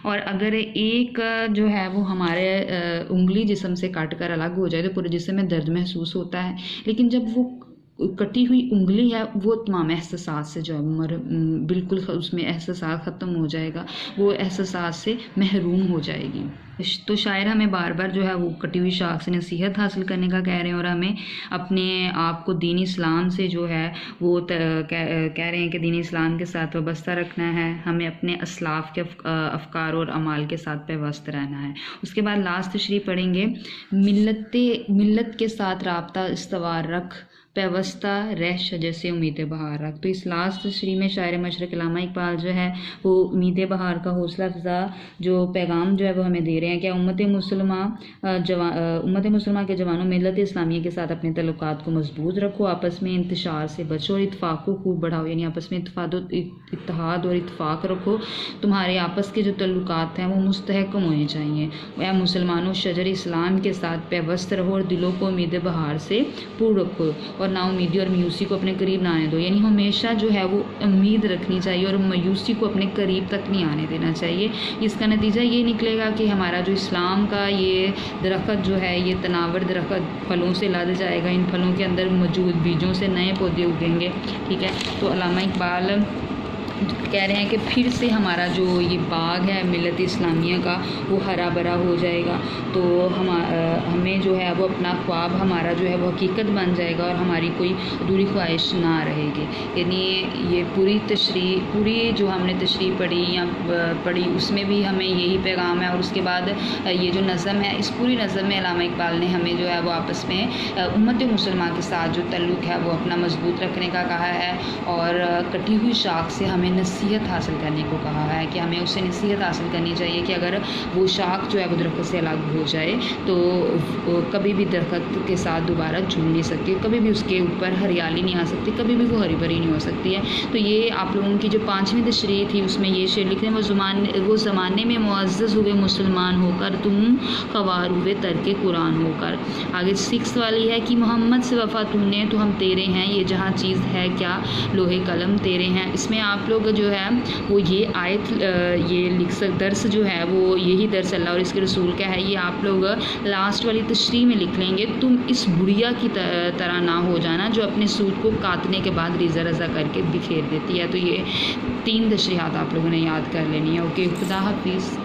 اور اگر ایک جو ہے وہ ہمارے انگلی جسم سے کٹ کر الگ ہو جائے تو پورے جسم میں درد محسوس ہوتا ہے، لیکن جب وہ کٹی ہوئی انگلی ہے وہ تمام احساسات سے جو ہے بالکل اس میں احساسات ختم ہو جائے گا، وہ احساسات سے محروم ہو جائے گی۔ تو شاعر ہمیں بار بار جو ہے وہ کٹی ہوئی شاخ سے نصیحت حاصل کرنے کا کہہ رہے ہیں، اور ہمیں اپنے آپ کو دین اسلام سے جو ہے وہ کہہ رہے ہیں کہ دین اسلام کے ساتھ وابستہ رکھنا ہے، ہمیں اپنے اسلاف کے افکار اور اعمال کے ساتھ پیوست رہنا ہے۔ اس کے بعد لاسٹ تشریح پڑھیں گے، ملت کے ساتھ رابطہ استوار رکھ، پیوستہ رہ شجر سے امید بہار رکھ۔ تو اس لاسٹ تشریح میں شاعر مشرق علامہ اقبال جو ہے وہ امید بہار کا حوصلہ افزا جو پیغام جو ہے وہ ہمیں دے رہے ہیں کہ امت مسلمہ کے جوانوں ملت اسلامیہ کے ساتھ اپنے تعلقات کو مضبوط رکھو، آپس میں انتشار سے بچو اور اتفاق کو خوب بڑھاؤ، یعنی آپس میں اتحاد اور اتفاق رکھو، تمہارے آپس کے جو تعلقات ہیں وہ مستحکم ہونے چاہیے۔ اے مسلمانوں شجر اسلام کے ساتھ پیوست رہو اور دلوں کو امید بہار سے پور رکھو، اور نا امیدی اور مایوسی کو اپنے قریب نہ آنے دو، یعنی ہمیشہ جو ہے وہ امید رکھنی چاہیے اور مایوسی کو اپنے قریب تک نہیں آنے دینا چاہیے۔ اس کا نتیجہ یہ نکلے گا کہ ہمارا جو اسلام کا یہ درخت جو ہے یہ تناور درخت پھلوں سے لد جائے گا، ان پھلوں کے اندر موجود بیجوں سے نئے پودے اگیں گے، ٹھیک ہے۔ تو علامہ اقبال کہہ رہے ہیں کہ پھر سے ہمارا جو یہ باغ ہے ملت اسلامیہ کا وہ ہرا بھرا ہو جائے گا، تو ہمیں جو ہے وہ اپنا خواب ہمارا جو ہے وہ حقیقت بن جائے گا اور ہماری کوئی ادھوری خواہش نہ رہے گی۔ یعنی یہ پوری جو ہم نے تشریح پڑھی اس میں بھی ہمیں یہی پیغام ہے، اور اس کے بعد یہ جو نظم ہے اس پوری نظم میں علامہ اقبال نے ہمیں جو ہے وہ آپس میں امت مسلمہ کے ساتھ جو تعلق ہے وہ اپنا مضبوط رکھنے کا کہا ہے، اور کٹی ہوئی شاخ سے ہمیں نصیحت حاصل کرنے کو کہا ہے کہ ہمیں اس سے نصیحت حاصل کرنی چاہیے کہ اگر وہ شاخ جو ہے وہ درخت سے الگ ہو جائے تو کبھی بھی درخت کے ساتھ دوبارہ جڑ نہیں سکتی، کبھی بھی اس کے اوپر ہریالی نہیں آ سکتی، کبھی بھی وہ ہری بھری نہیں ہو سکتی ہے۔ تو یہ آپ لوگوں کی جو 5ویں تشریح تھی اس میں یہ شعر لکھتے ہیں، وہ زمانے میں معزز ہوئے مسلمان ہو کر، تم خوار ہوئے ترک قرآن ہو کر۔ آگے 6 والی ہے کہ محمد سے وفا تو نے، تو ہم تیرے ہیں، یہ جہاں چیز ہے کیا لوہے قلم تیرے ہیں۔ اس میں آپ لوگ جو ہے وہ یہ آیت یہ لکھ درس جو ہے وہ یہی درس اللہ اور اس کے رسول کا ہے، یہ آپ لوگ لاسٹ والی تشریح میں لکھ لیں گے، تم اس بڑھیا کی طرح نہ ہو جانا جو اپنے سوٹ کو کاٹنے کے بعد ریزہ رضا کر کے بکھیر دیتی ہے۔ تو یہ 3 تشریحات آپ لوگوں نے یاد کر لینی ہے۔ اوکے، خدا حافظ۔